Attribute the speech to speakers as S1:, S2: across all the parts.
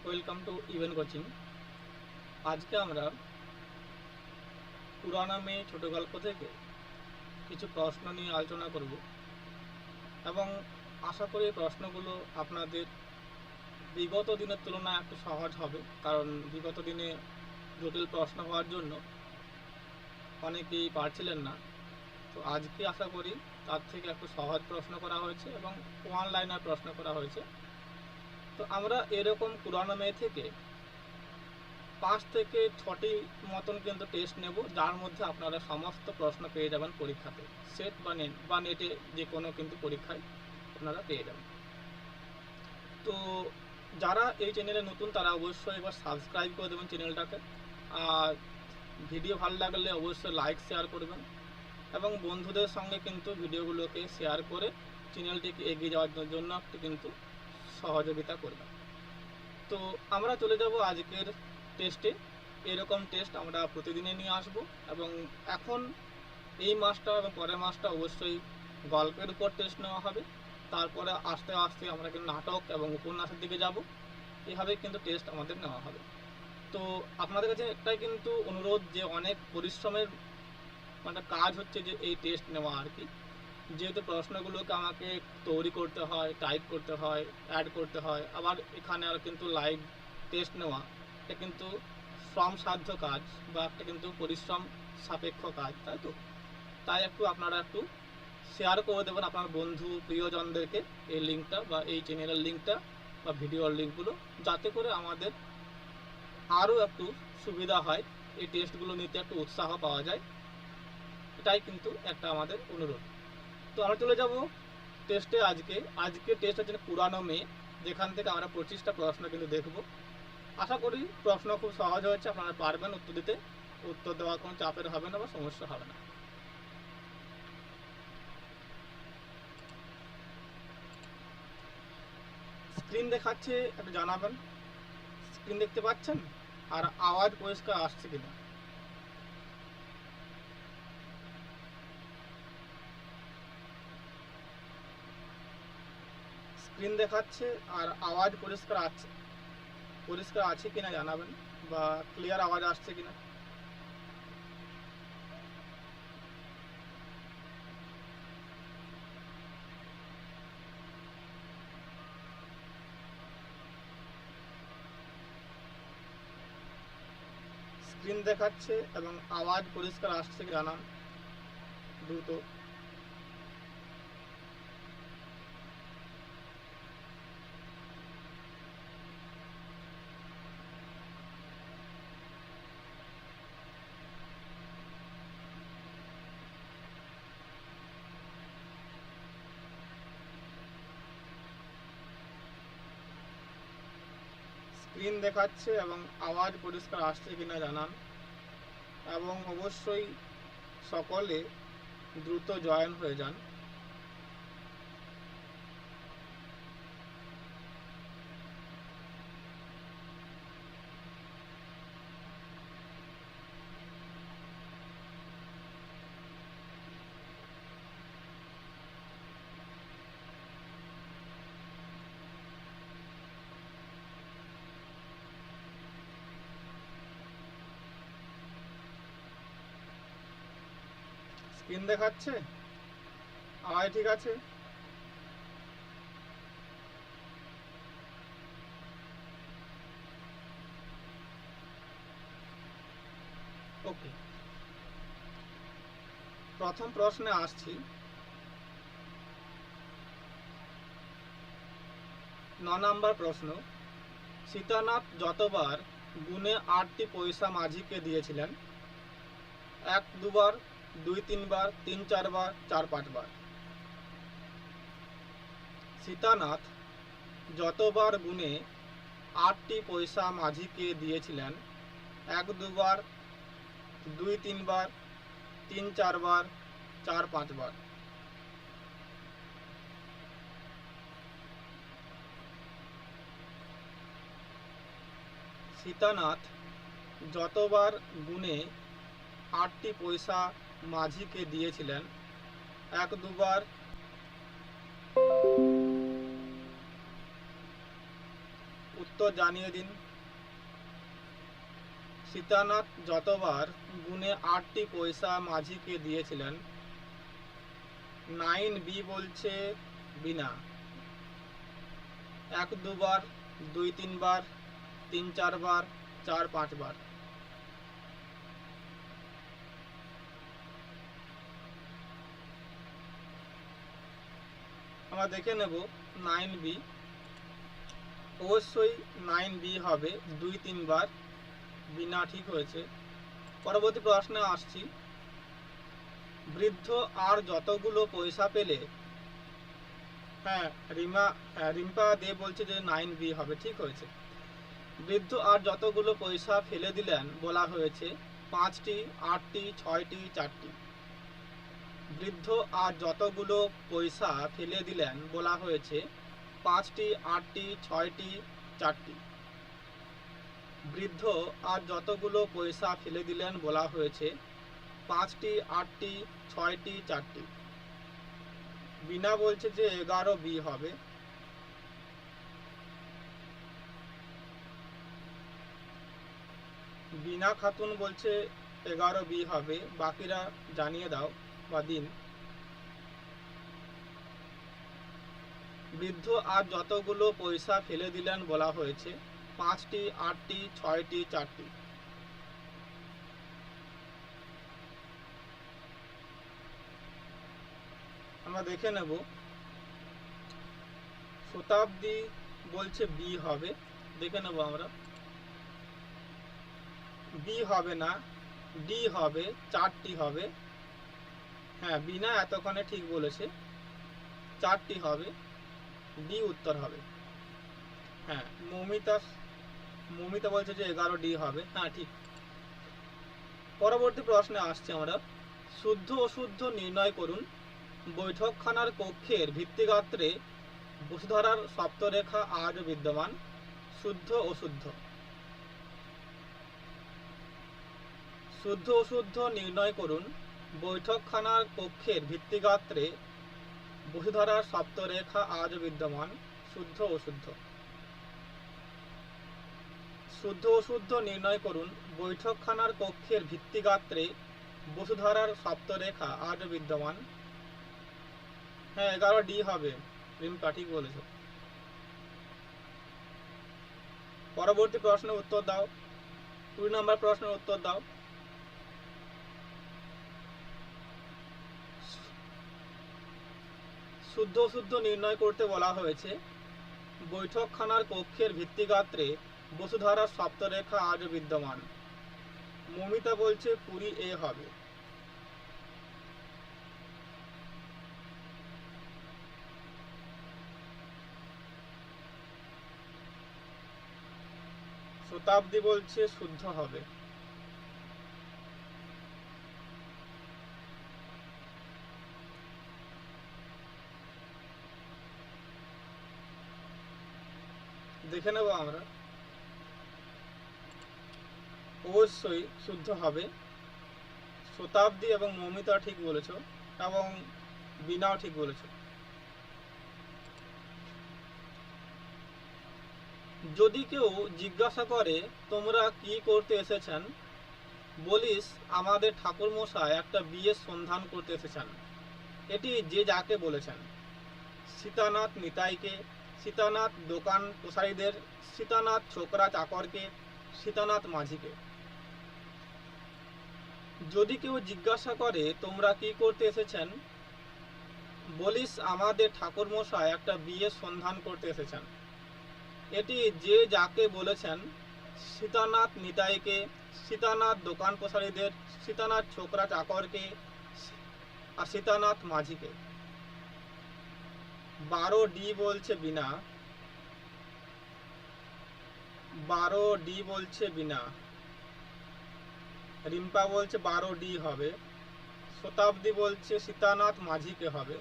S1: Welcome to even coaching. আজকে আমরা পুরানা মেয়ে ছোট গল্প থেকে কিছু প্রশ্ন নিয়ে আলোচনা করব এবং আশা করি এই প্রশ্নগুলো আপনাদের বিগত দিনের তুলনায় একটু সহজ হবে, কারণ বিগত দিনে জটিল প্রশ্ন হওয়ার জন্য অনেকেই পারছিলেন না। তো আজকে আশা করি তার থেকে একটু সহজ প্রশ্ন করা হয়েছে এবং ওয়ান লাইনার প্রশ্ন করা হয়েছে। তো আমরা এরকম পুরানো মেয়ে থেকে 5 থেকে 6টি মতন কিন্তু টেস্ট নেব, যার মধ্যে আপনারা সমস্ত প্রশ্ন পেয়ে যাবেন পরীক্ষাতে, সেট বা নেটে যে কোনো কিন্তু পরীক্ষায় আপনারা পেয়ে যাবেন। তো যারা এই চ্যানেলে নতুন তারা অবশ্যই এবার সাবস্ক্রাইব করে দেবেন চ্যানেলটাকে, আর ভিডিও ভালো লাগলে অবশ্যই লাইক শেয়ার করবেন এবং বন্ধুদের সঙ্গে কিন্তু ভিডিওগুলোকে শেয়ার করে চ্যানেলটিকে এগিয়ে যাওয়ার জন্য একটু কিন্তু সহযোগিতা করবেন। তো আমরা চলে যাব আজকের টেস্টে। এরকম টেস্ট আমরা প্রতিদিনই নিয়ে আসব এবং এখন এই মাসটা এবং পরের মাসটা অবশ্যই গল্পের উপর টেস্ট নেওয়া হবে। তারপরে আস্তে আস্তে আমরা কিন্তু নাটক এবং উপন্যাসের দিকে যাব। এইভাবে কিন্তু টেস্ট আমাদের নেওয়া হবে। তো আপনাদের কাছে একটাই কিন্তু অনুরোধ, যে অনেক পরিশ্রমের কাজ হচ্ছে যে এই টেস্ট নেওয়া আর কি, যেহেতু প্রশ্নগুলোকে আমাকে তৈরি করতে হয়, টাইপ করতে হয়, অ্যাড করতে হয়, আবার এখানে আর কিন্তু লাইভ টেস্ট নেওয়া, এটা কিন্তু শ্রমসাধ্য কাজ বা একটা কিন্তু পরিশ্রম সাপেক্ষ কাজ, তাই তো? তাই আপনারা একটু শেয়ার করে দেবেন আপনার বন্ধু প্রিয়জনদেরকে এই লিঙ্কটা বা এই চ্যানেলের লিঙ্কটা বা ভিডিওর লিঙ্কগুলো, যাতে করে আমাদের আরও একটু সুবিধা হয়, এই টেস্টগুলো নিতে একটু উৎসাহ পাওয়া যায়। এটাই কিন্তু একটা আমাদের অনুরোধ। তো আমরা চলে যাব টেস্টে। আজকে টেস্ট হচ্ছে পুরানো মেয়ে, যেখান থেকে আমরা 25টা প্রশ্ন কিন্তু দেখব। আশা করি প্রশ্ন খুব সহজ হয়েছে, আপনারা পারবেন উত্তর দিতে। উত্তর দেওয়া কোনো চাপের হবে না বা সমস্যা হবে না। স্ক্রিন দেখাচ্ছে, একটু জানাবেন স্ক্রিন দেখতে পাচ্ছেন আর আওয়াজ পরিষ্কার আসছে কিনা। স্ক্রিন দেখাচ্ছে আর আওয়াজ পরিষ্কার আছে কিনা জানাবেন, বা ক্লিয়ার আওয়াজ আসছে কিনা। স্ক্রিন দেখাচ্ছে এবং আওয়াজ পরিষ্কার আসছে কি জানান দ্রুত। স্ক্রিন দেখাচ্ছে এবং আওয়াজ পরিষ্কার আসছে কিনা জানান, এবং অবশ্যই সকলে দ্রুত জয়েন হয়ে যান। স্ক্রিন দেখাচ্ছে, আওয়াজ ঠিক আছে। ওকে, প্রথম প্রশ্নে আসছি। 9 নম্বর প্রশ্ন। সীতানাথ যতবার গুনে 8টি পয়সা মাঝিকে দিয়েছিলেন? 1 2বার, 2 3বার, 3 4বার, 4 5বার। সীতানাথ যতবার গুনে 8টি পয়সা মাঝিকে দিয়েছিলেন? 1 2বার, 2 3বার, 3 4বার, 4 5বার। সীতানাথ যতবার গুনে 8টি পয়সা মাঝিকে দিয়েছিলেন? 1 2বার, উত্তর জানিয়ে দিন। সীতানাথ যতবার গুনে 8টি পয়সা মাঝিকে দিয়েছিলেন। 9B বলছে বিনা। 1 2 বার, 2 3 বার, 3 4 বার, 4 5 বার। আমরা দেখে নেব 9B, অবশ্যই 9B হবে, 2 3 বার, বিনা ঠিক হয়েছে। পরবর্তী প্রশ্নে আসছি। বৃদ্ধ আর যতগুলো পয়সা পেলে, হ্যাঁ রিম্পা দে বলছে যে 9B হবে, ঠিক হয়েছে। বৃদ্ধ আর যতগুলো পয়সা ফেলে দিলেন বলা হয়েছে 5টি, 8টি, 6টি, 4টি। বৃদ্ধ আর যতগুলো পয়সা ফেলে দিলেন বলা হয়েছে 5টি, 8টি, 6টি, 4টি। বৃদ্ধ আর যতগুলো পয়সা ফেলে দিলেন বলা হয়েছে 5টি, 8টি, 6টি, 4টি। বিনা বলছে যে 11B হবে। বিনা খাতুন বলছে 11B হবে, বাকিরা জানিয়ে দাও বা দিন। বৃদ্ধ আর যতগুলো পয়সা ফেলে দিলেন বলা হয়েছে 5টি, 8টি, 6টি, 4টি। আমরা দেখে নেব। শতাব্দী বলছে বি হবে, দেখে নেব আমরা। বি হবে না, ডি হবে, 4টি হবে। হ্যাঁ, বিনা এতক্ষণে ঠিক বলেছে, 4টি হবে, ডি উত্তর হবে। হ্যাঁ, মমিতা বলছে যে 11D হবে, হ্যাঁ ঠিক। পরবর্তী প্রশ্নে আসছে আমরা। শুদ্ধ অশুদ্ধ নির্ণয় করুন। বৈঠকখানার কক্ষের ভিত্তিগাত্রে বসুধারার সপ্তরেখা আজও বিদ্যমান। শুদ্ধ অশুদ্ধ। শুদ্ধ অশুদ্ধ নির্ণয় করুন। বৈঠকখানার কক্ষের ভিত্তিগাত্রে বসুধারার সপ্তরেখা আজও বিদ্যমান। শুদ্ধ অশুদ্ধ। শুদ্ধ অশুদ্ধ নির্ণয় করুন। বৈঠকখানার কক্ষের ভিত্তিগাত্রে বসুধারার সপ্তরেখা আজও বিদ্যমান। হ্যাঁ, 11D হবে, রিম্পা ঠিক বলেছ। পরবর্তী প্রশ্নের উত্তর দাও। 2 নম্বর প্রশ্নের উত্তর দাও। শুদ্ধ অশুদ্ধ নির্ণয় করতে বলা হয়েছে বৈঠকখানার কক্ষের ভিত্তিগাত্রে বসুধারার সপ্তরেখা আজও বিদ্যমান। মমিতা বলছে 20A হবে। শতাব্দী বলছে শুদ্ধ হবে। দেখে নেব আমরা। অবশ্যই শুদ্ধ হবে। শতাব্দী এবং মমিতা ঠিক বলেছ, এবং বিনাও ঠিক বলেছ। যদি কেউ জিজ্ঞাসা করে তোমরা কি করতে এসেছেন, বলিস আমাদের ঠাকুরমশাই একটা বিয়ের সন্ধান করতে এসেছেন। এটি যে যাকে বলেছেন। সীতানাথ নিতাইকে, সীতানাথ দোকান প্রসারীদের, সীতানাথ ছোকরা চাকরকে, সীতানাথ মাঝিকে। যদি কেউ জিজ্ঞাসা করে তোমরা কি করতে এসেছেন, বলিস আমাদের ঠাকুরমশাই একটা বিয়ের সন্ধান করতে এসেছেন। এটি যে যাকে বলেছেন। সীতানাথ নিতাইকে, সীতানাথ দোকান প্রসারীদের, সীতানাথ ছোকরা চাকরকে, আর সীতানাথ মাঝিকে। 12D বলছে বিনা। 12D বলছে বিনা। রিম্পা বলছে 12D হবে। শতাব্দী বলছে সীতানাথ মাঝিকে হবে।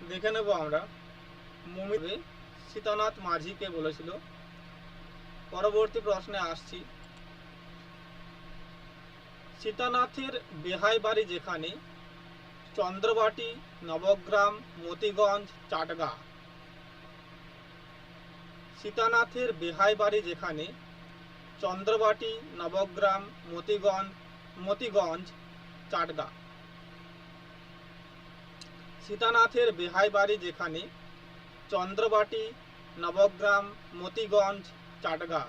S1: দেখে নেব আমরা। মমি সীতানাথ মাঝিকে বলেছিল। পরবর্তী প্রশ্নে আসছি। সীতানাথের বেহাই বাড়ি যেখানে, চন্দ্রবাটি, নবগ্রাম, মতিগঞ্জ, চাটগা। সীতানাথের বেহাই বাড়ি যেখানে, চন্দ্রবাটি, নবগ্রাম, মতিগঞ্জ, চাটগা। সীতানাথের বেহাই বাড়ি যেখানে, চন্দ্রবাটি, নবগ্রাম, মতিগঞ্জ, চাটগা।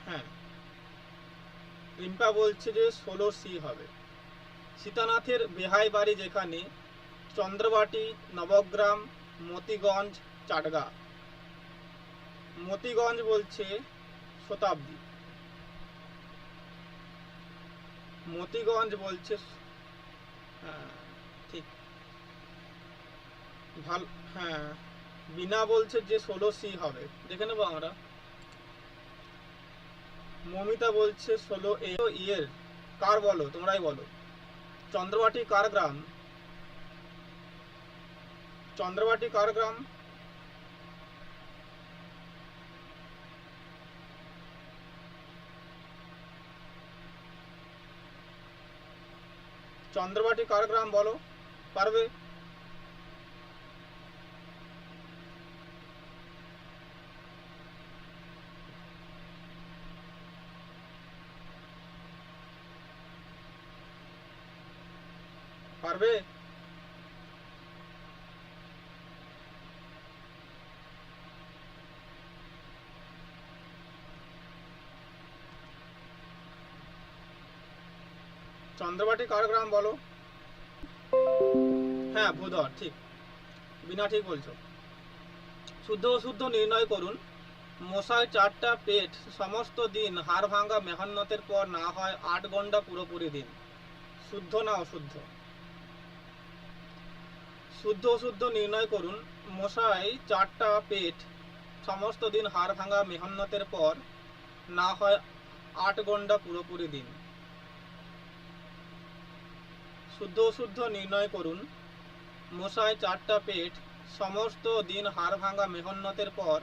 S1: হ্যাঁ, রিম্পা বলছে যে 16C হবে। সীতানাথের বেহাই বাড়ি যেখানে, চন্দ্রবাটি, নবগ্রাম, মতিগঞ্জ, চাটগা। মতিগঞ্জ বলছে শতাব্দী। মতিগঞ্জ বলছে, হ্যাঁ ঠিক, ভালো। হ্যাঁ, বিনা বলছে যে 16C হবে, দেখে নেবো আমরা। মমিতা বলছে 16A। ইয়ের কার বলো, তোমরাই বলো। চন্দ্রবাটি কার গ্রাম? চন্দ্রবাটি কার গ্রাম? চন্দ্রবাটি কার গ্রাম বলো, পারবে? পারবে? চন্দ্রবাটি কার গ্রাম বলো। হ্যাঁ, ভূধর, ঠিক। বিনা ঠিক বলছো। শুদ্ধ অশুদ্ধ নির্ণয় করুন। মশায় 4টা পেট সমস্ত দিন হাড় ভাঙা মেহনতের পর না হয় 8 ঘন্টা পুরোপুরি দিন। শুদ্ধ না অশুদ্ধ? শুদ্ধ অশুদ্ধ নির্ণয় করুন। মশায় 4টা পেট সমস্ত দিন হাড় ভাঙা মেহনতের পর না হয় 8 ঘন্টা পুরোপুরি দিন। শুদ্ধ অশুদ্ধ নির্ণয় করুন। মশায় 4টা পেট সমস্ত দিন হাড় ভাঙা মেহনতের পর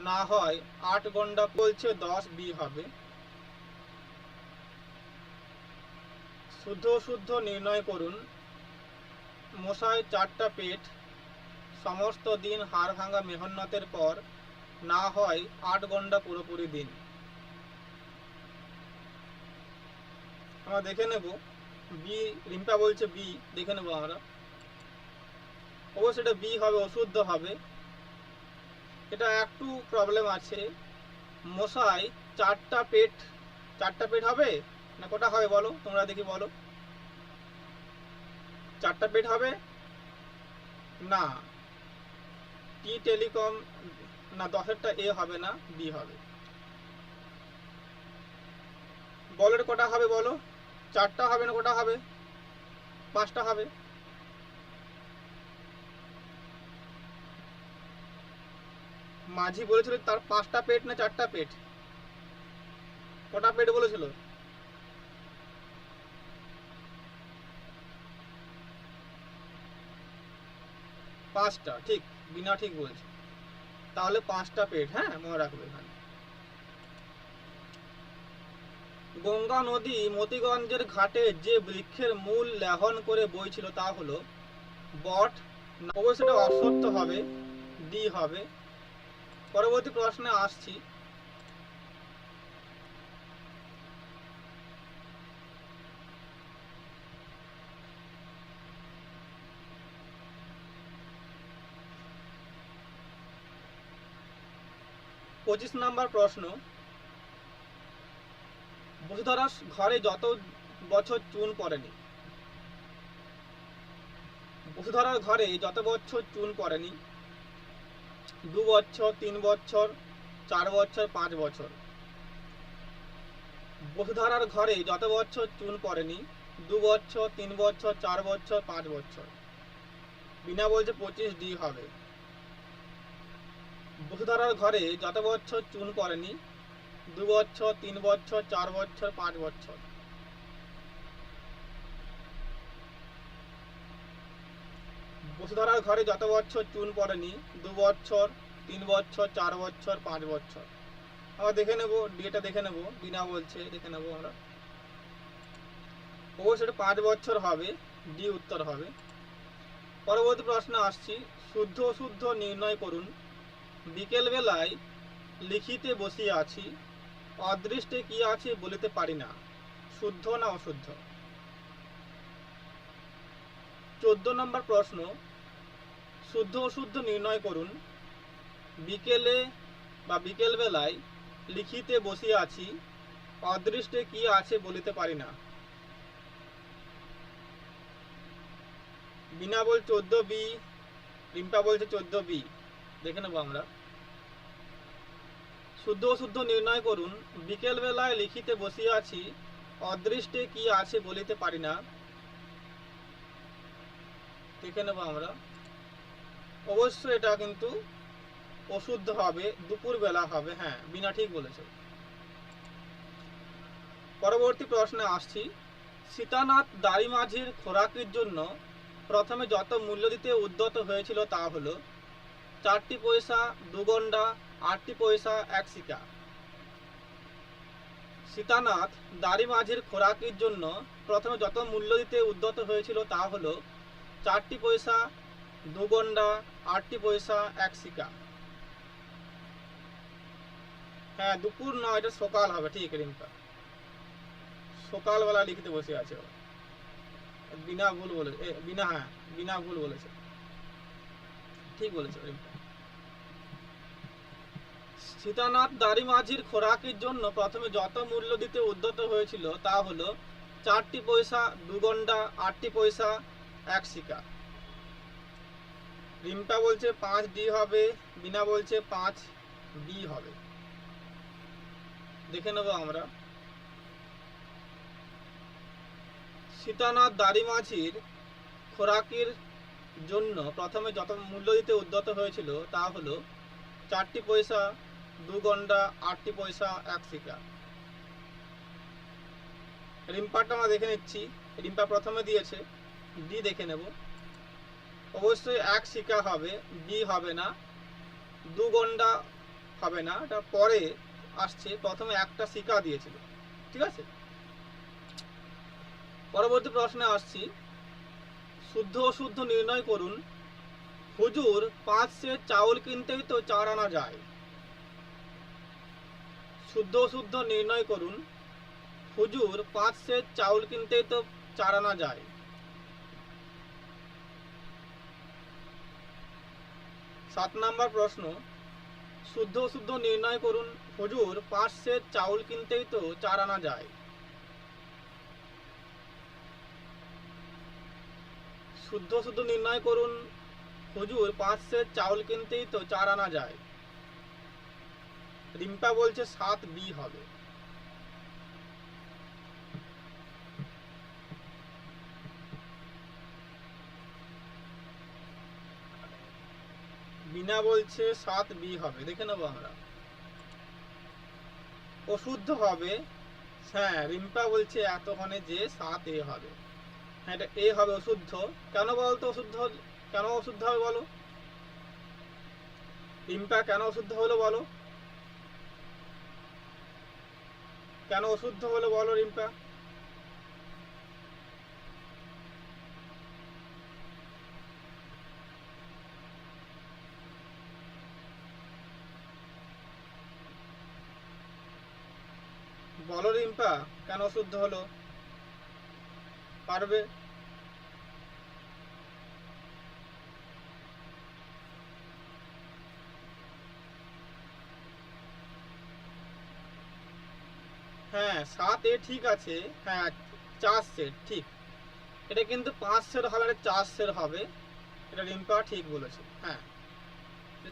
S1: না হয় 8 ঘন্টা, বলছে 10B হবে। শুদ্ধ অশুদ্ধ নির্ণয় করুন। মশায় 4টা পেট সমস্ত দিন হাড় ভাঙা মেহনতের পর না হয় 8 ঘন্টা পুরোপুরি দিন। আমরা দেখে নেব। বি, রিম্পা বলছে বি, দেখে নেব আমরা। অবশ্যই এটা বি হবে, অশুদ্ধ হবে। এটা একটু প্রবলেম আছে। মশায় 4টা পেট হবে না কটা হবে বলো, তোমরা দেখি বলো। 4টা পেট হবে না। টি টেলিকম না, 10এরটা এ হবে না, বি হবে। বলের কটা হবে বলো। 4টা হবে না কটা হবে? 5টা হবে। মাঝি বলেছিল তার 5টা পেট না 4টা পেট? কটা পেট বলেছিল? 5টা, ঠিক। বিনা ঠিক বলছে। তাহলে 5টা পেট, হ্যাঁ মনে রাখবে এখানে। গঙ্গা নদী মতিগঞ্জের ঘাটে যে বৃক্ষের মূল লেহন করে বইছিল তা হলো বট। অবশ্যই সেটা অসত্য হবে, ডি হবে। পরবর্তী প্রশ্নে আসছি। পঁচিশ নম্বর প্রশ্ন। বসুধরার ঘরে যত বছর চুন পড়েনি। বসুধরার ঘরে যত বছর চুন পড়েনি? 2 বছর, 3 বছর, 4 বছর, 5 বছর। বসুধরার ঘরে যত বছর চুন পড়েনি? 2 বছর, 3 বছর, 4 বছর, 5 বছর। বিনা বলছে 25D হবে। বসুধরার ঘরে যত বছর চুন পড়েনি? 2 বছর, 3 বছর, 4 বছর, 5 বছর। বসুধরার ঘরে যত বছর চুন পড়েনি? 2 বছর, 3 বছর, 4 বছর, 5 বছর। আমরা দেখে নেব, ডিটা দেখে নেব। বিনা বলছে, দেখে নেব আমরা। অবশ্যই এটা 5 বছর হবে, ডি উত্তর হবে। পরবর্তী প্রশ্ন আসছি, শুদ্ধ অশুদ্ধ নির্ণয় করুন। বিকেল বেলায় লিখিতে বসিয়া আছি, অদৃষ্টে কি আছে বলিতে পারি না, শুদ্ধ না অশুদ্ধ? 14 নম্বর প্রশ্ন, শুদ্ধ অশুদ্ধ নির্ণয় করুন। বিকেলে বা বিকেল বেলায় লিখিতে বসিয়া আছি, অদৃষ্টে কি আছে বলিতে পারি না। বিনা বল 14 বি, রিম্পা বলছে 14 বি। দেখে নেবো আমরা। শুদ্ধ অশুদ্ধ নির্ণয় করুন। বিকেল বেলায় লিখিতে বসিয়া আছি, অদৃষ্টে কি আছে বলিতে পারি না। দেখে নেবো আমরা। অবশ্যই এটা কিন্তু অশুদ্ধ হবে, দুপুর বেলা হবে। হ্যাঁ, বিনা ঠিক বলেছে। পরবর্তী প্রশ্নে আসছি, সীতানাথ দাড়িমাঝির খোরাকির জন্য প্রথমে যত মূল্য দিতে উদ্যত হয়েছিল তা হলো 4টি পয়সা, 2 গন্ডা, 8টি পয়সা, 1 সিকা। সীতানাথ দাড়িমাঝির খোরাকির জন্য প্রথমে যত মূল্য দিতে উদ্যত হয়েছিল তা হলো 4টি পয়সা, 2 গন্ডা, 8টি পয়সা, 1 সিকা। হ্যাঁ, দুপুর নয়, এটা সকাল হবে। ঠিক রিম্পা, সকালবেলা লিখতে বসে আছে। বিনা ভুল বলে, বিনা, হ্যাঁ বিনা ভুল বলেছে, ঠিক বলেছে রিম্পা। সীতানাথ দাড়িমাঝির খোরাকির জন্য প্রথমে যত মূল্য দিতে উদ্যত হয়েছিল তা হলো 4টি পয়সা, 2 গন্ডা, 8টি পয়সা, 1 সিকা। রিম্পা বলছে 5 ডি হবে, বিনা বলছে 5 বি হবে। দেখে নেব আমরা। সীতানাথ দাড়িমাঝির খোরাকির জন্য প্রথমে যত মূল্য দিতে উদ্যত হয়েছিল তা হলো 4টি পয়সা, 2 গন্ডা, 8টি পয়সা, 1 সিকা। রিম্পাটা আমরা দেখে নিচ্ছি। রিম্পা প্রথমে দিয়েছে, ডি দেখে নেব। অবশ্যই 1 সিকা হবে, ডি হবে না। 2 গন্ডা হবে না, এটা পরে আসছে। প্রথমে একটা সিকা দিয়েছিল, ঠিক আছে। পরবর্তী প্রশ্নে আসছি, শুদ্ধ অশুদ্ধ নির্ণয় করুন। হুজুর 5 সের চাউল কিনতেই তো 4 আনা যায়। শুদ্ধ অশুদ্ধ নির্ণয় করুন। হুজুর 5 সের চাউল কিনতেই তো 4 আনা যায়। 7 নম্বর প্রশ্ন, শুদ্ধ অশুদ্ধ নির্ণয় করুন। হুজুর 5 সের চাউল কিনতেই তো 4 আনা যায়। শুদ্ধ অশুদ্ধ নির্ণয় করুন। হুজুর 5 সের চাউল কিনতেই তো 4 আনা যায়। রিম্পা বলছে 7 বি হবে। বিনা বলছে 7 বি হবে। দেখে নেবো আমরা। অশুদ্ধ হবে, হ্যাঁ রিম্পা বলছে এতক্ষণে যে 7 এ হবে। হ্যাঁ, এটা এ হবে অশুদ্ধ। কেন বলতো অশুদ্ধ? কেন অশুদ্ধ হবে বলো রিম্পা, কেন অশুদ্ধ হলো বলো? কেন অশুদ্ধ হলো বলো রিম্পা? বলো রিম্পা, কেন অশুদ্ধ হলো? পারবে? হ্যাঁ 7 এ ঠিক আছে। হ্যাঁ 4 সেট ঠিক। এটা কিন্তু 5 সের হবে, এটা 4 সের হবে। এটা রিম্পা ঠিক বলেছে। হ্যাঁ,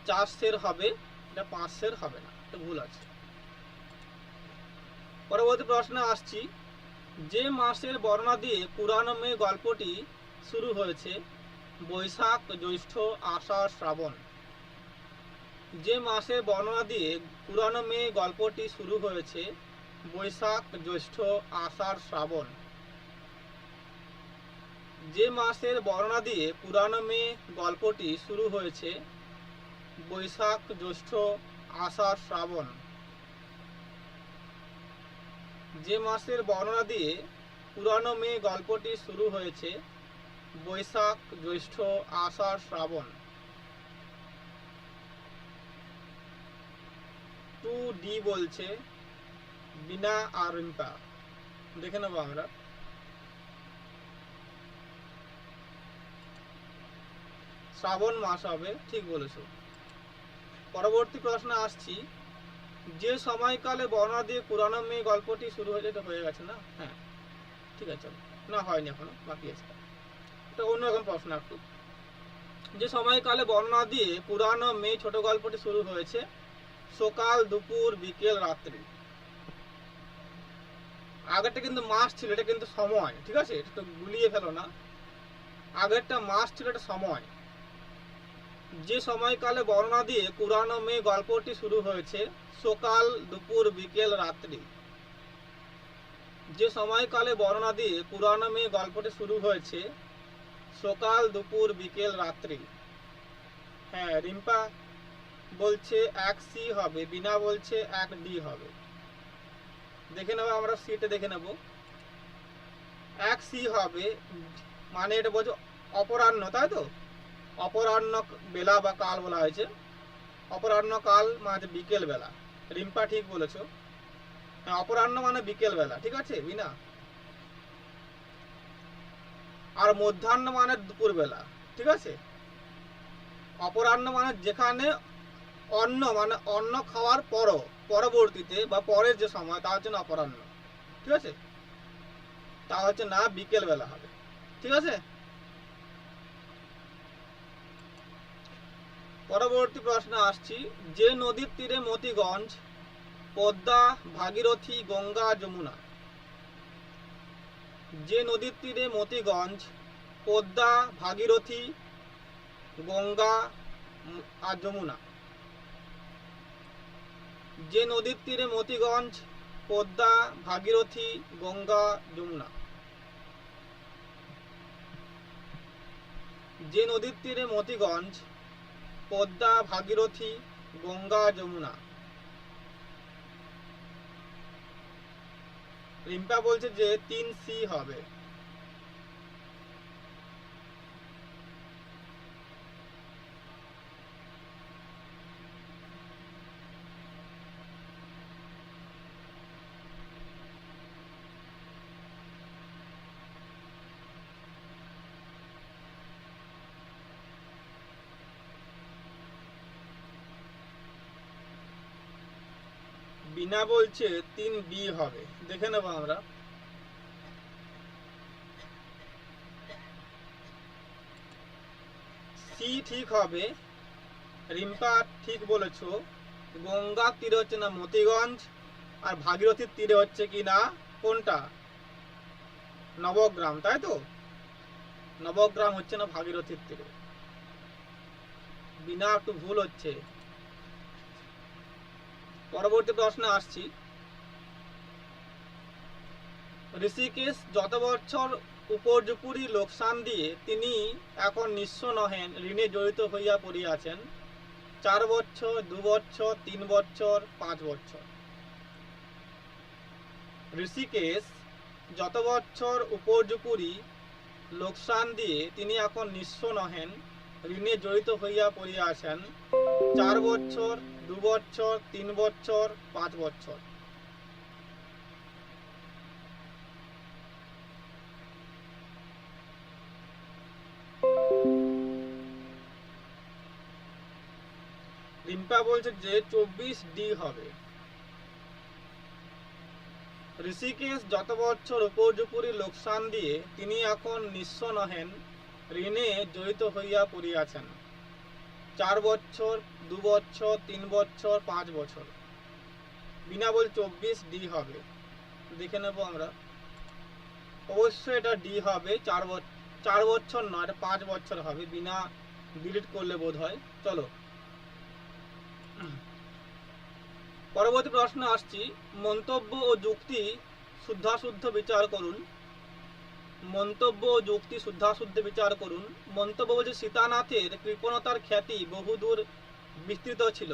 S1: 4 সের হবে, এটা 5 সের হবে না, এটা ভুল আছে। পরবর্তী প্রশ্নে আসছি, যে মাসের বর্ণনা দিয়ে পুরানো মেয়ে গল্পটি শুরু হয়েছে, বৈশাখ, জ্যৈষ্ঠ, আষাঢ়, শ্রাবণ। যে মাসের বর্ণনা দিয়ে পুরানো মেয়ে গল্পটি শুরু হয়েছে, বৈশাখ, জ্যৈষ্ঠ, আষাঢ়, শ্রাবণ। যে মাসের বর্ণনা দিয়ে পুরানো মেয়ে গল্পটি শুরু হয়েছে, বৈশাখ, জ্যৈষ্ঠ, আষাঢ়, শ্রাবণ। যে মাসের বর্ণনা দিয়ে পুরানো মেয়ে গল্পটি শুরু হয়েছে বৈশাখ, জ্যৈষ্ঠ, আষাঢ়, শ্রাবণ। 2D বলছে বিনা আর রিম্পা। দেখে নেবো আমরা। শ্রাবণ মাস হবে, ঠিক বলেছ। পরবর্তী প্রশ্ন আসছি, যে সময়কালে বর্ণনা দিয়ে পুরানো মেয়ে গল্পটি শুরু হয়ে যেতে হয়ে গেছে না? হ্যাঁ, ঠিক আছে, না হয়নি, এখনো বাকি আছে। এটা অন্যরকম প্রশ্ন একটু। যে সময়কালে বর্ণনা দিয়ে পুরানো মেয়ে ছোট গল্পটি শুরু হয়েছে সকাল, দুপুর, বিকেল, রাত্রি। আগেরটা কিন্তু মাস ছিল, এটা কিন্তু সময়, ঠিক আছে? এটা তো গুলিয়ে ফেলো না। আগেরটা মাস ছিল, এটা সময়। যে সময়কালে বর্ণনা দিয়ে পুরানো মেয়ে গল্পটি শুরু হয়েছে সকাল, দুপুর, বিকেল, রাত্রি। যে সময়কালে বর্ণনা দিয়ে পুরানো মেয়ে গল্পটি শুরু হয়েছে সকাল, দুপুর, বিকেল, রাত্রি। হ্যাঁ, রিম্পা বলছে 1C হবে, বিনা বলছে 1D হবে। দেখে নেবো আমরা, সিটে দেখে নেব। 1C হবে, মানে এটা বলছে অপরাহ্ন, তাই তো? অপরাহ্ন বেলা বা কাল বলা হয়েছে। অপরাহ্ন কাল মানে বিকেল বেলা। রিম্পা ঠিক বলেছ। হ্যাঁ, অপরাহ্ন মানে বিকেল বেলা, ঠিক আছে বিনা। আর মধ্যাহ্ন মানে দুপুর বেলা, ঠিক আছে। অপরাহ্ন মানে যেখানে অন্ন মানে অন্ন খাওয়ার পরবর্তীতে বা পরের যে সময়, তার জন্য অপরাহ্ন, ঠিক আছে। তা হচ্ছে না, বিকেল বেলা হবে, ঠিক আছে। পরবর্তী প্রশ্ন আসছি, যে নদীর তীরে মতিগঞ্জ, পদ্মা, ভাগীরথী, গঙ্গা, যমুনা। যে নদীর তীরে মতিগঞ্জ, পদ্মা, ভাগীরথী, গঙ্গা আর যমুনা। যে নদীর তীরে মতিগঞ্জ, পদ্মা, ভাগীরথী, গঙ্গা, যমুনা। যে নদীর তীরে মতিগঞ্জ, পদ্মা, ভাগীরথী, গঙ্গা, যমুনা। রিম্পা বলছে যে 3C হবে। বিনা বলছে 3B হবে। দেখে নেবো আমরা। সি ঠিক হবে, রিম্পা ঠিক বলেছো। গঙ্গার তীরে হচ্ছে না মতিগঞ্জ, আর ভাগীরথীর তীরে হচ্ছে কি না কোনটা? নবগ্রাম, তাই তো? নবগ্রাম হচ্ছে না ভাগীরথীর তীরে। বিনা একটু ভুল হচ্ছে। পরবর্তী প্রশ্নে আসছি, ঋষিকেশ যত বছর উপর্যুপুরি লোকসান দিয়ে তিনি এখন নিঃস্ব নহেন, ঋণে জড়িত হইয়া পড়িয়াছেন। 4 বছর, 2 বছর, 3 বছর, 5 বছর। ঋষিকেশ যত বছর উপর্যুপুরি লোকসান দিয়ে তিনি এখন নিঃস্ব নহেন, ঋণে জড়িত হইয়া পড়িয়াছেন। 4 বছর, 2 বছর, 3 বছর, 5 বছর। রিম্পা বলছে যে 24D হবে। ঋষিকেশ যত বছর উপর্যুপুরি লোকসান দিয়ে তিনি এখন নিঃস্ব নহেন, ঋণে জড়িত হইয়া পড়িয়াছেন। 4 বছর, 2 বছর, 3 বছর, 5 বছর। বিনা বল 24D হবে। দেখে নেব আমরা। অবশ্যই এটা ডি হবে। 4 বছর নয়, এটা 5 বছর হবে। বিনা ডিলিট করলে বোধ হয়। চলো পরবর্তী প্রশ্ন আসছি, মন্তব্য ও যুক্তি শুদ্ধাশুদ্ধ বিচার করুন। মন্তব্য ও যুক্তি শুদ্ধাশুদ্ধ বিচার করুন। মন্তব্য বলছে সীতানাথের কৃপণতার খ্যাতি বহুদূর বিস্তৃত ছিল।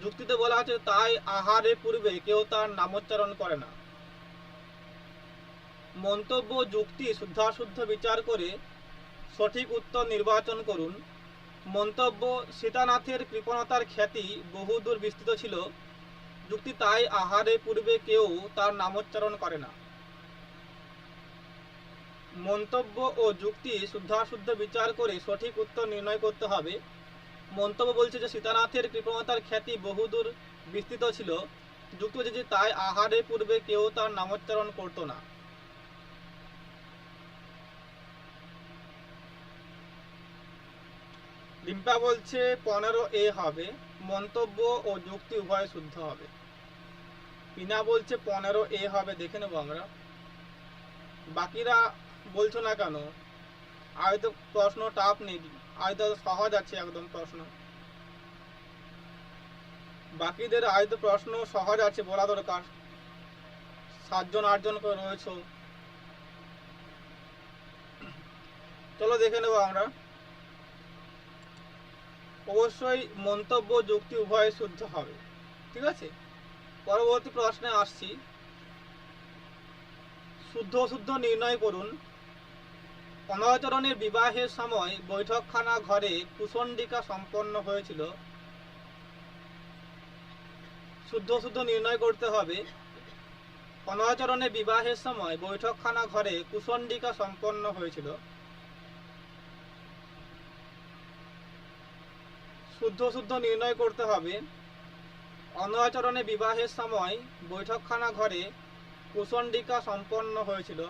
S1: যুক্তিতে বলা আছে তাই আহারের পূর্বে কেউ তার নামোচ্চারণ করে না। মন্তব্য যুক্তি শুদ্ধাশুদ্ধ বিচার করে সঠিক উত্তর নির্বাচন করুন। মন্তব্য সীতানাথের কৃপণতার খ্যাতি বহুদূর বিস্তৃত ছিল, যুক্তি তাই আহারে পূর্বে কেউ তার নামোচ্চারণ করে না। মন্তব্য ও যুক্তি শুদ্ধাশুদ্ধ বিচার করে সঠিক উত্তর নির্ণয় করতে হবে। মন্তব্য বলছে যে সীতানাথের কৃপণতার খ্যাতি বহুদূর বিস্তৃত ছিল, যুক্তি বলছে যে তাই আহারে পূর্বে কেউ তার নামোচ্চারণ করতো না। রিম্পা বলছে 15A হবে, মন্তব্য ও যুক্তি উভয় শুদ্ধ হবে। পিনা বলছে 15A হবে, দেখে নেবো আমরা। বাকিরা বলছো না কেন? হয়তো প্রশ্ন টাফ নেই, হয়তো সহজ আছে একদম প্রশ্ন। বাকিদের হয়তো প্রশ্ন সহজ আছে বলা দরকার। 7 জন 8 জন করে রয়েছে। চলো দেখে নেবো আমরা। অবশ্যই মন্তব্য যুক্তি উভয় শুদ্ধ হবে, ঠিক আছে। পরবর্তী প্রশ্নে আসছি। শুদ্ধ অশুদ্ধ নির্ণয় করুন। অনয়চরণের বিবাহের সময় বৈঠকখানা ঘরে কুশণ্ডিকা সম্পন্ন হয়েছিল। শুদ্ধ অশুদ্ধ নির্ণয় করতে হবে। অনয়চরণের বিবাহের সময় বৈঠকখানা ঘরে কুশণ্ডিকা সম্পন্ন হয়েছিল। শুদ্ধ অশুদ্ধ নির্ণয় করতে হবে। অনয়াচরণে বিবাহের সময় বৈঠকখানা ঘরে কুশণ্ডিকা সম্পন্ন হয়েছিল।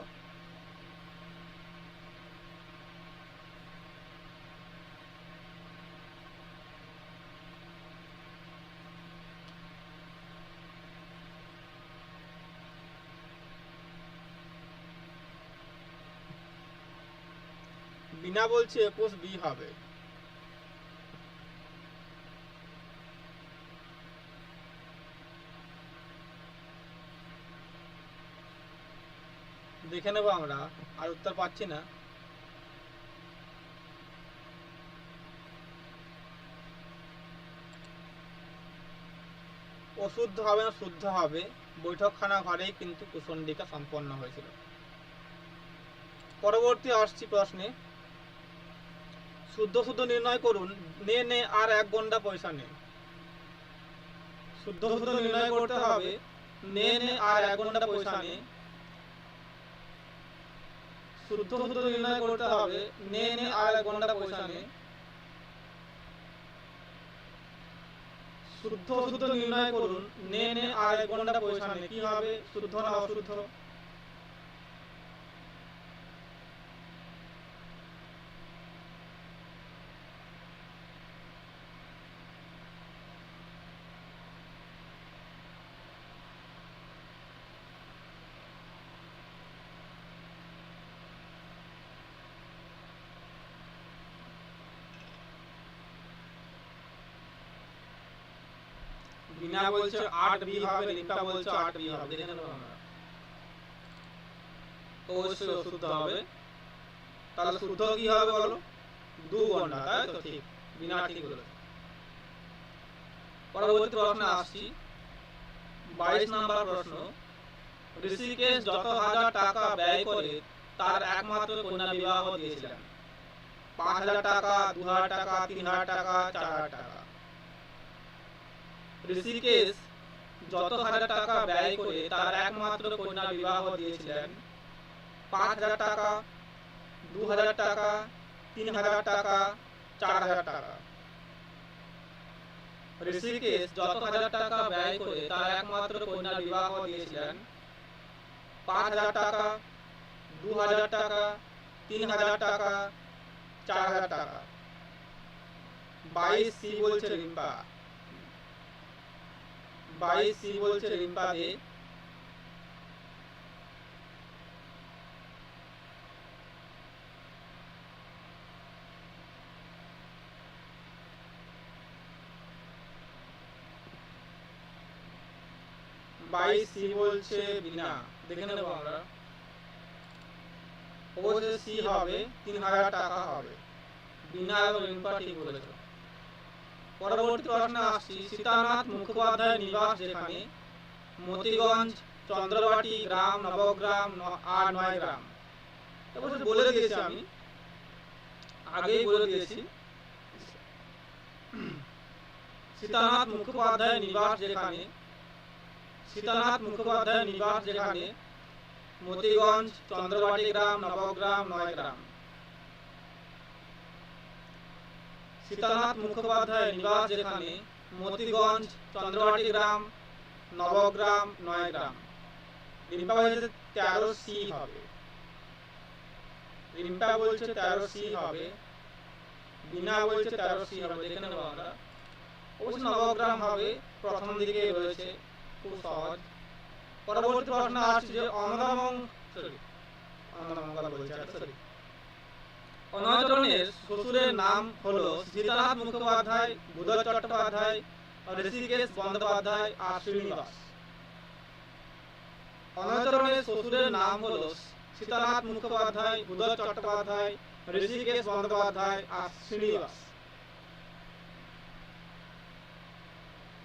S1: বিনা বলছে 21B হবে। দেখে নেবো আমরা, আর উত্তর পাচ্ছি না। অশুদ্ধ হবে না, শুদ্ধ হবে। বৈঠকখানা ঘরেই কিন্তু কুশণ্ডিকা সম্পন্ন হয়েছিল। পরবর্তী আসছি প্রশ্নে। শুদ্ধ শুদ্ধ নির্ণয় করুন। নে নে আর 1 গন্ডা পয়সা নে। শুদ্ধ শুদ্ধ নির্ণয় করতে হবে। নে নে আর 1 গন্ডা পয়সা নে। শুদ্ধ শুদ্ধ নির্ণয় করতে হবে। নে নে আর 1 গন্ডা পয়সা নে। শুদ্ধ শুদ্ধ নির্ণয় করুন। নে নে আর 1 গন্ডা পয়সা নে। কি হবে, শুদ্ধ না অশুদ্ধ? বিনা বলছে 8B হবে, রিম্পা বলছে 8B হবে। দেখে নেবো আমরা। অবশ্যই অশুদ্ধ হবে। তাহলে শুদ্ধ কি হবে বলো? 2 গন্ডা, তাই তো? ঠিক, বিনা ঠিক বলেছে। পরবর্তী প্রশ্নে আসছি। 22 নম্বর প্রশ্ন। ঋষিকেশ যত হাজার টাকা ব্যয় করে তার একমাত্র কন্যা বিবাহ দিয়েছিলেন। 5000 টাকা, 2000 টাকা, 3000 টাকা, 4000 টাকা। ঋষিকেশ যত হাজার টাকা ব্যয় করে তার একমাত্র কন্যা বিবাহ দিয়েছিলেন। 5000 টাকা, 2000 টাকা, 3000 টাকা, 4000 টাকা। ঋষিকেশ যত হাজার টাকা ব্যয় করে তার একমাত্র কন্যা বিবাহ দিয়েছিলেন। 5000 টাকা, 2000 টাকা, 3000 টাকা, 4000 টাকা। 22C বলছে রিম্পা। 22C বলছে রিম্পা দে। সি বলছে বিনা। দেখে নেবো আমরা। অবশ্যই সি হবে, 3000 টাকা হবে। বিনা এবং রিম্পা ঠিক বলেছে। পরবর্তী প্রশ্নে আসছি। সীতানাথ মুখোপাধ্যায়ের নিবাস যেখানে মতিগঞ্জ চন্দ্রবাটি গ্রাম, নবগ্রাম আর নয়গ্রাম। এবছর বলে দিয়েছি, আমি আগেই বলে দিয়েছি। সীতানাথ মুখোপাধ্যায় নিবাস যেখানে, সীতানাথ মুখোপাধ্যায় নিবাস যেখানে, মতিগঞ্জ, চন্দ্রবাটি গ্রাম, নবগ্রাম, নয়গ্রাম। সীতানাথ মুখোপাধ্যায় নিবাস যেখানে, মতিগঞ্জ, চন্দ্রবাটি গ্রাম, নবগ্রাম, নয়গ্রাম। রিম্পা বলছে 13C হবে, রিম্পা বলছে 13C হবে, বিনা বলছে 13C হবে। দেখে নেব আমরা। অবশ্য নবগ্রাম হবে, প্রথম দিকে রয়েছে, খুব সহজ। পরবর্তী প্রশ্ন আসছে যে অনয়চরণের শ্বশুরের নাম হলো সীতানাথ মুখোপাধ্যায়, বুধর চট্টোপাধ্যায়, ঋষিকেশ বন্দ্যোপাধ্যায় আর শ্রীনিবাস। অনয়চরণের শ্বশুরের নাম হলো সীতানাথ মুখোপাধ্যায়, বুধর চট্টোপাধ্যায়, ঋষিকেশ বন্দ্যোপাধ্যায় আর শ্রীনিবাস।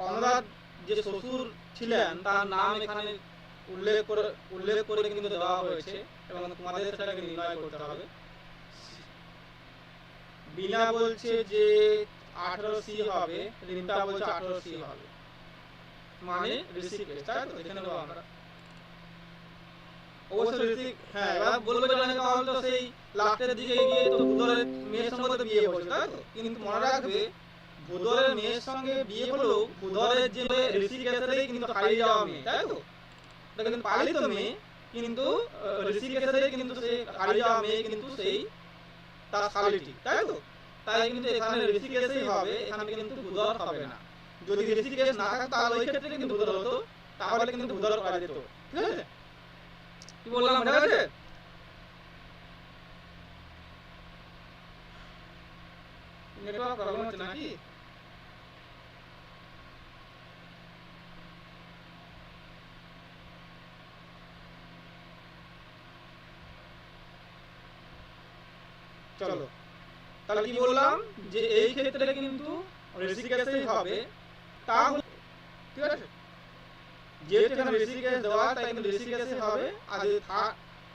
S1: অনদার যে শ্বশুর ছিলেন তার নাম এখানে উল্লেখ করে কিন্তু দেওয়া হয়েছে এবং তোমাদের সেটাকে নির্ণয় করতে হবে। বিনা বলছে যে 18C হবে, রিম্পা বলছে 18C হবে, মানে ঋষিকেশ, তাই তো? দেখে নেবো আমরা। অবশ্য ঋষিক, হ্যাঁ, এবার বলবে যে তাহলে তো সেই লাস্টের দিকে গিয়ে তো বুধরের মেয়ের সঙ্গে তো বিয়ে হয়েছে, তাই তো? কিন্তু মনে রাখবে, বুধরের মেয়ের সঙ্গে বিয়ে হলেও বুধরের যে ঋষিকেশেরই কিন্তু হারিয়ে যাওয়া মেয়ে, তাই তো? এটা কিন্তু পালিত মেয়ে, কিন্তু ঋষিকেশেরই কিন্তু সেই হারিয়ে যাওয়া মেয়ে কিন্তু সেই তার শালিটি, তাই তো? তাই কিন্তু এখানে ঋষিকেশই হবে, এখানে কিন্তু বুধর হবে না। যদি ঋষিকেশ না থাকতো তাহলে ওই ক্ষেত্রে কিন্তু বুধর হতো, তাহলে কিন্তু বুধর করা যেত। ঠিক আছে? কি বললাম, ঠিক আছে? নেটওয়ার্ক প্রবলেম হচ্ছে নাকি? চলো, তাহলে কি বললাম যে এই ক্ষেত্রে কিন্তু ঋষিকেশই হবে, তাহলে ঠিক আছে? যেহেতু এখানে ঋষিকেশ দেওয়া, তাই কিন্তু ঋষিকেশই হবে।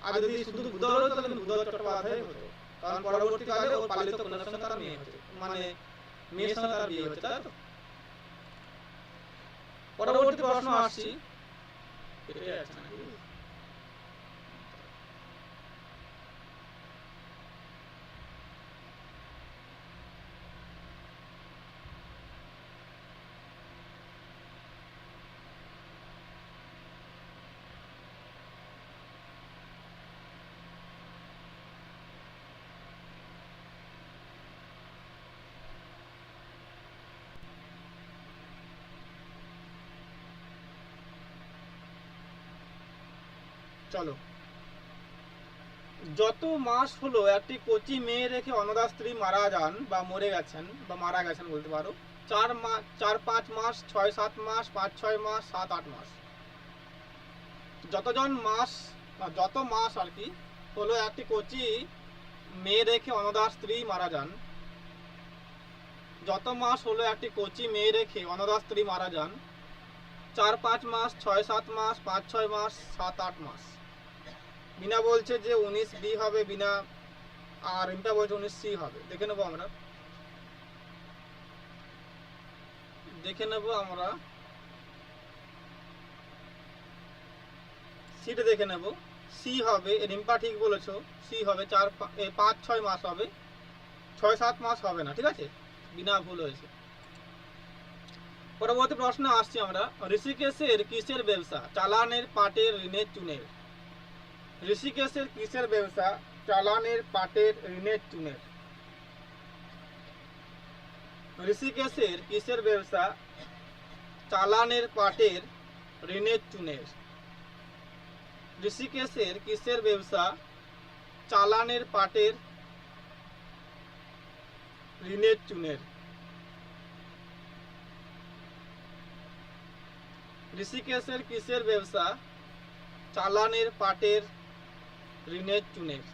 S1: আর যদি শুধু বুধর হতো তাহলে কিন্তু বুধর চট্টোপাধ্যায় হতো, কারণ পরবর্তীকালে ওর পালিত কন্যার সঙ্গে তার মেয়ে হচ্ছে, মানে মেয়ের সঙ্গে তার বিয়ে হচ্ছে, তাই তো? পরবর্তী প্রশ্ন আসছি। চলো, যত মাস হলো একটি কচি মেয়ে রেখে অন্নদা স্ত্রী মারা যান বা মরে গেছেন বা মারা গেছেন বলতে পারো, 4-5 মাস, 6-7 মাস, 5-6 মাস, 7-8 মাস। যত মাস আর কি হলো একটি কচি মেয়ে রেখে অন্নদার স্ত্রী মারা যান, যত মাস হলো একটি কচি মেয়ে রেখে অন্নদার স্ত্রী মারা যান, 4-5 মাস, 6-7 মাস, 5-6 মাস, 7-8 মাস। বিনা বলছে যে 19B হবে, বিনা, আর রিম্পা বলছে 19C হবে। দেখে নেবো আমরা, সিটা দেখে নেব। সি হবে, রিম্পা ঠিক বলেছো, সি হবে। 5-6 মাস হবে, 6-7 মাস হবে না, ঠিক আছে? বিনা ভুল হয়েছে। পরবর্তী প্রশ্ন আসছি আমরা। ঋষিকেশের কিসের ব্যবসা? চালানের, পাটের, ঋণের, চুনের। ঋষিকেশের কিসের ব্যবসা? চালানের, পাটের, ঋণের, চুনের। ঋষিকেশের কিসের ব্যবসা? চালানের, পাটের, ঋণের, চুনের। ঋষিকেশের কিসের ব্যবসা? চালানের, পাটের, ঋণের, চুনের। ঋষিকেশের কিসের ব্যবসা? চালানের, পাটের, ঋণের, চুনের।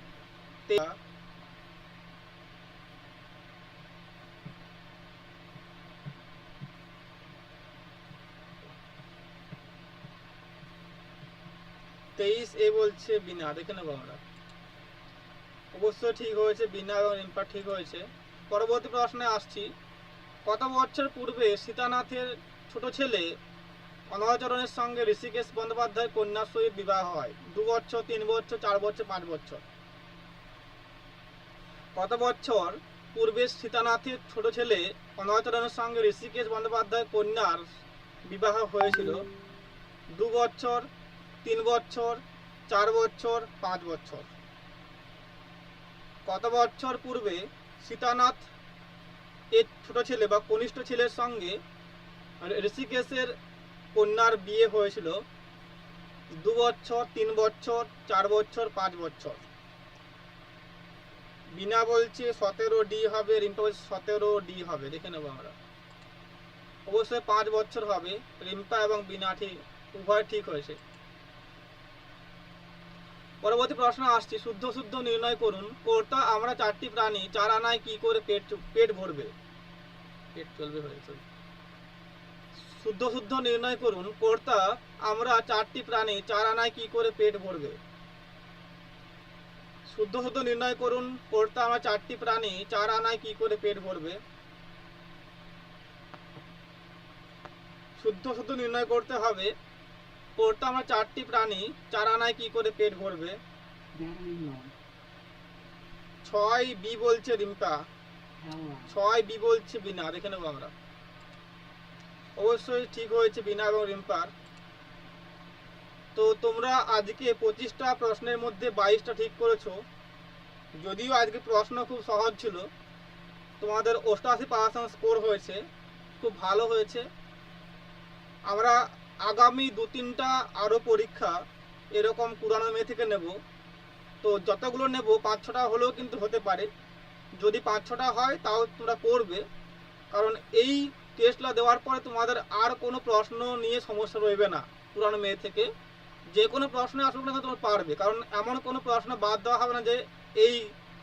S1: 23 এ বলছে বিনা, দেখে নেবো আমরা। অবশ্যই ঠিক হয়েছে, বিনা এবং রিম্পা ঠিক হয়েছে। পরবর্তী প্রশ্নে আসছি। কত বছর পূর্বে সীতানাথের ছোট ছেলে অনয়াচরণের সঙ্গে ঋষিকেশ বন্দ্যোপাধ্যায়ের কন্যার সহিত বিবাহ হয়? 2 বছর, 3 বছর, 4 বছর, 5 বছর। কত বছর পূর্বে সীতানাথের ছোট ছেলে অনয়াচরণের সঙ্গে ঋষিকেশ বন্দ্যোপাধ্যায়ের কন্যার বিবাহ হয়েছিল? 2 বছর, 3 বছর, 4 বছর, 5 বছর। কত বছর পূর্বে সীতানাথ এর ছোট ছেলে বা কনিষ্ঠ ছেলের সঙ্গে ঋষিকেশের কন্যার বিয়ে হয়েছিল? 2 বছর, 3 বছর, 4 বছর, 5 বছর। বিনা বলছে 17D হবে, রিম্পা বলছে 17D হবে, দেখে নেবো আমরা। অবশ্যই 5 বছর হবে। রিম্পা এবং বিনা ঠিক, উভয় ঠিক হয়েছে। পরবর্তী প্রশ্ন আসছে। শুদ্ধ শুদ্ধ নির্ণয় করুন। কর্তা আমরা 4টি প্রাণী 4 আনায় কি করে পেট ভরবে? পেট চলবে হয়েছে। শুদ্ধ শুদ্ধ নির্ণয় করুন। কর্তা আমরা 4টি প্রাণী 4 আনায় কি করে পেট ভরবে? শুদ্ধ শুদ্ধ নির্ণয় করুন। কর্তা আমরা 4টি প্রাণী 4 আনায় কি করে পেট ভরবে? শুদ্ধ শুদ্ধ নির্ণয় করতে হবে। কর্তা আমরা 4টি প্রাণী 4 আনায় কি করে পেট ভরবে? 6B বলছে রিম্পা, 6B বলছে বিনা, দেখে নেবো আমরা। অবশ্যই ঠিক হয়েছে বিনা এবং রিম্পার। তো তোমরা আজকে 25টা প্রশ্নের মধ্যে 22টা ঠিক করেছো। যদিও আজকে প্রশ্ন খুব সহজ ছিল, তোমাদের 88% স্কোর হয়েছে, খুব ভালো হয়েছে। আমরা আগামী 2-3টা আরও পরীক্ষা এরকম 94 থেকে নেব। তো যতগুলো নেব 5-6টা হলেও কিন্তু হতে পারে। যদি 5-6টা হয় তাও তোমরা করবে, কারণ এই টেস্টটা দেওয়ার পরে তোমাদের আর কোনো প্রশ্ন নিয়ে সমস্যা রইবে না। 94 থেকে যে কোনো প্রশ্নে আসুক না তোমরা পারবে, কারণ এমন কোনো প্রশ্ন বাদ দেওয়া হবে না যে এই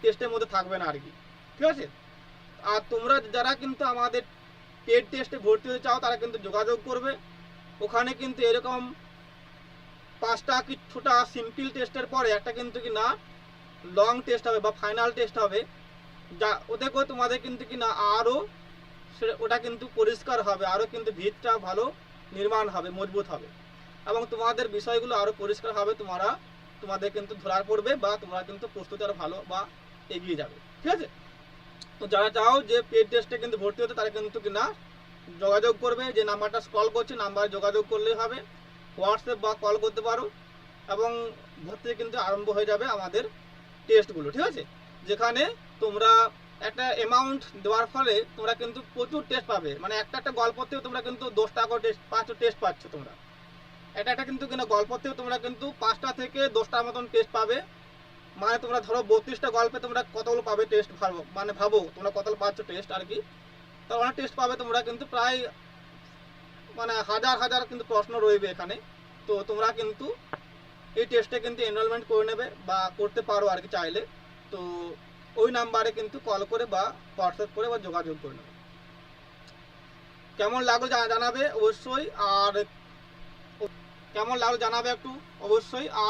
S1: টেস্টের মধ্যে থাকবে না আর কি, ঠিক আছে। আর তোমরা যারা কিন্তু আমাদের পেড টেস্টে ভর্তি হতে চাও তারা কিন্তু যোগাযোগ করবে। ওখানে কিন্তু এরকম 5টা কি 6টা সিম্পল টেস্টের পরে একটা কিন্তু কি না লং টেস্ট হবে বা ফাইনাল টেস্ট হবে, যা ওতে করে তোমাদের কিন্তু কি না আরও ওটা কিন্তু পরিষ্কার হবে, আরও কিন্তু ভিতটা ভালো নির্মাণ হবে, মজবুত হবে এবং তোমাদের বিষয়গুলো আরও পরিষ্কার হবে। তোমাদের কিন্তু ধরা পড়বে বা তোমরা কিন্তু প্রস্তুতি আরও ভালো বা এগিয়ে যাবে, ঠিক আছে। তো যারা চাও যে পেড টেস্টে কিন্তু ভর্তি হতে তারা কিন্তু কিনা যোগাযোগ করবে। যে নাম্বারটা কল করছে নাম্বারে যোগাযোগ করলেই হবে, হোয়াটসঅ্যাপ বা কল করতে পারো এবং ভর্তি কিন্তু আরম্ভ হয়ে যাবে আমাদের টেস্টগুলো, ঠিক আছে। যেখানে তোমরা একটা অ্যামাউন্ট দেওয়ার ফলে তোমরা কিন্তু প্রচুর টেস্ট পাবে। মানে একটা গল্প থেকে তোমরা কিন্তু 10টা করে টেস্ট পাচ্ছ তোমরা। এটা কিন্তু কিনা গল্প থেকে তোমরা কিন্তু 5টা থেকে 10টার মতন টেস্ট পাবে। মানে তোমরা ধরো 32টা গল্পে তোমরা কতগুলো পাবে টেস্ট, মানে ভাবো তোমরা কতগুলো পাচ্ছ টেস্ট আর কি। তো অনেক টেস্ট পাবে তোমরা, কিন্তু প্রায় মানে হাজার হাজার কিন্তু প্রশ্ন রয়েবে এখানে। তো তোমরা কিন্তু এই টেস্টে কিন্তু এনরোলমেন্ট করে নেবে বা করতে পারো আর কি চাইলে। তো ওই নাম্বারে কিন্তু কল করে বা হোয়াটসঅ্যাপ করে বা যোগাযোগ করে নেবে। কেমন লাগলো জানাবে অবশ্যই, আর কেমন লাগলো জানাবে একটু অবশ্যই। আর